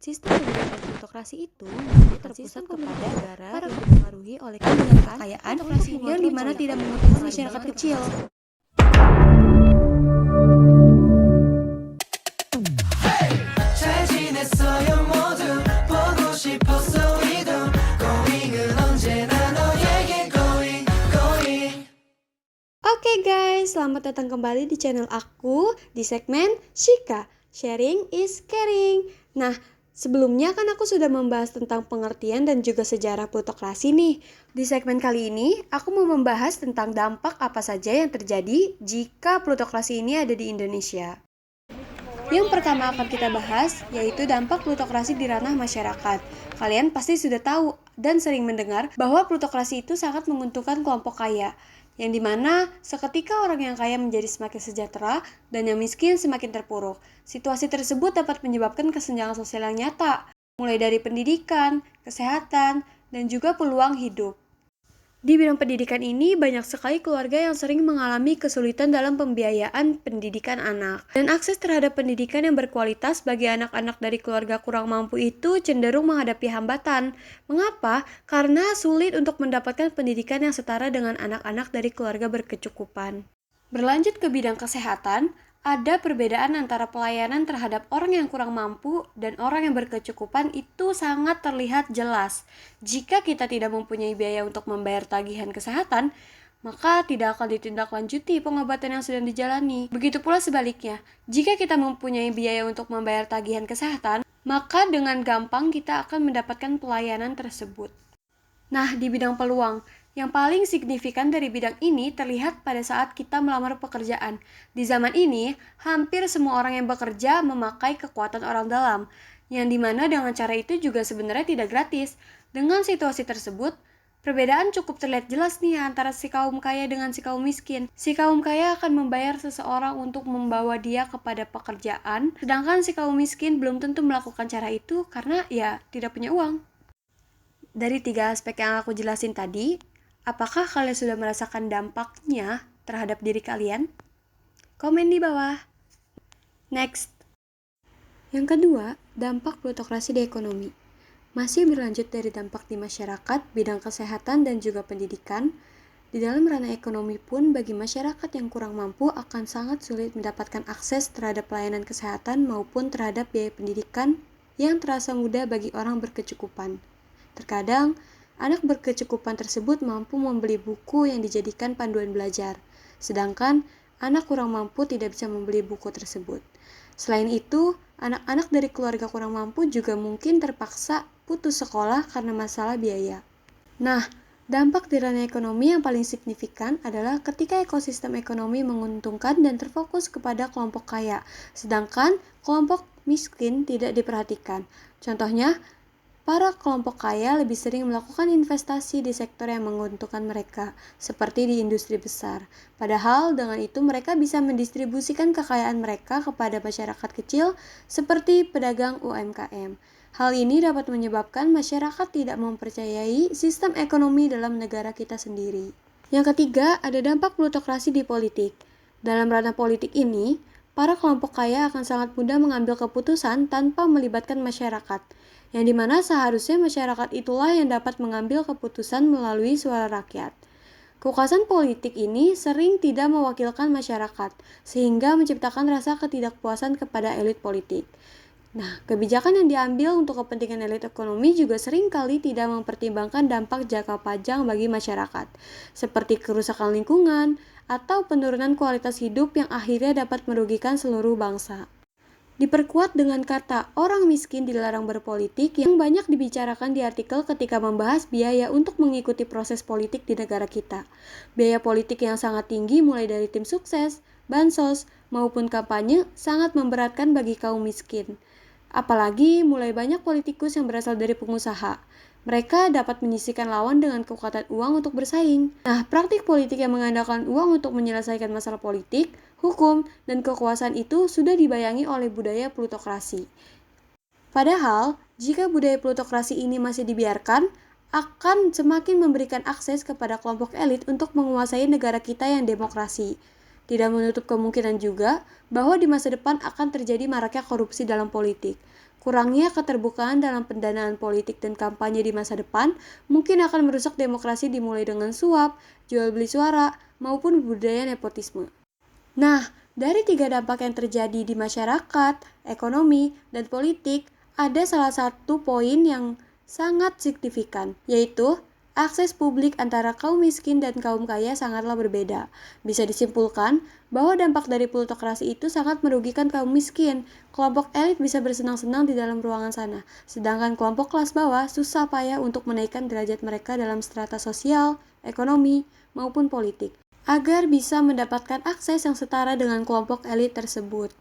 Sistem pendidikan plutokrasi itu masih terpusat kepada negara yang dipengaruhi oleh kekayaan yang dimana tidak menguntungkan masyarakat kecil. 'Oke guys, selamat datang kembali di channel aku di segmen Shika, Sharing is Caring. Nah, sebelumnya kan aku sudah membahas tentang pengertian dan juga sejarah plutokrasi nih. Di segmen kali ini, aku mau membahas tentang dampak apa saja yang terjadi jika plutokrasi ini ada di Indonesia. Yang pertama akan kita bahas yaitu dampak plutokrasi di ranah masyarakat. Kalian pasti sudah tahu dan sering mendengar bahwa plutokrasi itu sangat menguntungkan kelompok kaya, yang dimana seketika orang yang kaya menjadi semakin sejahtera dan yang miskin semakin terpuruk. Situasi tersebut dapat menyebabkan kesenjangan sosial yang nyata, mulai dari pendidikan, kesehatan, dan juga peluang hidup. Di bidang pendidikan ini, banyak sekali keluarga yang sering mengalami kesulitan dalam pembiayaan pendidikan anak. Dan akses terhadap pendidikan yang berkualitas bagi anak-anak dari keluarga kurang mampu itu cenderung menghadapi hambatan. Mengapa? Karena sulit untuk mendapatkan pendidikan yang setara dengan anak-anak dari keluarga berkecukupan. Berlanjut ke bidang kesehatan, ada perbedaan antara pelayanan terhadap orang yang kurang mampu dan orang yang berkecukupan itu sangat terlihat jelas. Jika kita tidak mempunyai biaya untuk membayar tagihan kesehatan, maka tidak akan ditindaklanjuti pengobatan yang sedang dijalani. Begitu pula sebaliknya, jika kita mempunyai biaya untuk membayar tagihan kesehatan, maka dengan gampang kita akan mendapatkan pelayanan tersebut. Nah, di bidang peluang, yang paling signifikan dari bidang ini terlihat pada saat kita melamar pekerjaan. Di zaman ini, hampir semua orang yang bekerja memakai kekuatan orang dalam, yang dimana dengan cara itu juga sebenarnya tidak gratis. Dengan situasi tersebut, perbedaan cukup terlihat jelas nih antara si kaum kaya dengan si kaum miskin. Si kaum kaya akan membayar seseorang untuk membawa dia kepada pekerjaan, sedangkan si kaum miskin belum tentu melakukan cara itu karena ya tidak punya uang. Dari 3 aspek yang aku jelasin tadi, apakah kalian sudah merasakan dampaknya terhadap diri kalian? Komen di bawah. Next. Yang kedua, dampak plutokrasi di ekonomi. Masih berlanjut dari dampak di masyarakat, bidang kesehatan dan juga pendidikan, di dalam ranah ekonomi pun bagi masyarakat yang kurang mampu akan sangat sulit mendapatkan akses terhadap pelayanan kesehatan maupun terhadap biaya pendidikan yang terasa mudah bagi orang berkecukupan. Terkadang, anak berkecukupan tersebut mampu membeli buku yang dijadikan panduan belajar, sedangkan anak kurang mampu tidak bisa membeli buku tersebut. Selain itu, anak-anak dari keluarga kurang mampu juga mungkin terpaksa putus sekolah karena masalah biaya. Nah, dampak di ranah ekonomi yang paling signifikan adalah ketika ekosistem ekonomi menguntungkan dan terfokus kepada kelompok kaya, sedangkan kelompok miskin tidak diperhatikan. Contohnya, para kelompok kaya lebih sering melakukan investasi di sektor yang menguntungkan mereka, seperti di industri besar. Padahal dengan itu mereka bisa mendistribusikan kekayaan mereka kepada masyarakat kecil seperti pedagang UMKM. Hal ini dapat menyebabkan masyarakat tidak mempercayai sistem ekonomi dalam negara kita sendiri. Yang ketiga, ada dampak plutokrasi di politik. Dalam ranah politik ini, para kelompok kaya akan sangat mudah mengambil keputusan tanpa melibatkan masyarakat, yang dimana seharusnya masyarakat itulah yang dapat mengambil keputusan melalui suara rakyat. Kekuasaan politik ini sering tidak mewakilkan masyarakat, sehingga menciptakan rasa ketidakpuasan kepada elit politik. Nah, kebijakan yang diambil untuk kepentingan elit ekonomi juga seringkali tidak mempertimbangkan dampak jangka panjang bagi masyarakat, seperti kerusakan lingkungan atau penurunan kualitas hidup yang akhirnya dapat merugikan seluruh bangsa. Diperkuat dengan kata orang miskin dilarang berpolitik yang banyak dibicarakan di artikel ketika membahas biaya untuk mengikuti proses politik di negara kita. Biaya politik yang sangat tinggi mulai dari tim sukses, bansos, maupun kampanye sangat memberatkan bagi kaum miskin. Apalagi mulai banyak politikus yang berasal dari pengusaha. Mereka dapat menyisihkan lawan dengan kekuatan uang untuk bersaing. Nah, praktik politik yang mengandalkan uang untuk menyelesaikan masalah politik, hukum, dan kekuasaan itu sudah dibayangi oleh budaya plutokrasi. Padahal, jika budaya plutokrasi ini masih dibiarkan, akan semakin memberikan akses kepada kelompok elit untuk menguasai negara kita yang demokrasi. Tidak menutup kemungkinan juga bahwa di masa depan akan terjadi maraknya korupsi dalam politik. Kurangnya keterbukaan dalam pendanaan politik dan kampanye di masa depan mungkin akan merusak demokrasi dimulai dengan suap, jual beli suara, maupun budaya nepotisme. Nah, dari 3 dampak yang terjadi di masyarakat, ekonomi, dan politik, ada salah satu poin yang sangat signifikan, yaitu akses publik antara kaum miskin dan kaum kaya sangatlah berbeda. Bisa disimpulkan bahwa dampak dari plutokrasi itu sangat merugikan kaum miskin. Kelompok elit bisa bersenang-senang di dalam ruangan sana, sedangkan kelompok kelas bawah susah payah untuk menaikkan derajat mereka dalam strata sosial, ekonomi, maupun politik, agar bisa mendapatkan akses yang setara dengan kelompok elit tersebut.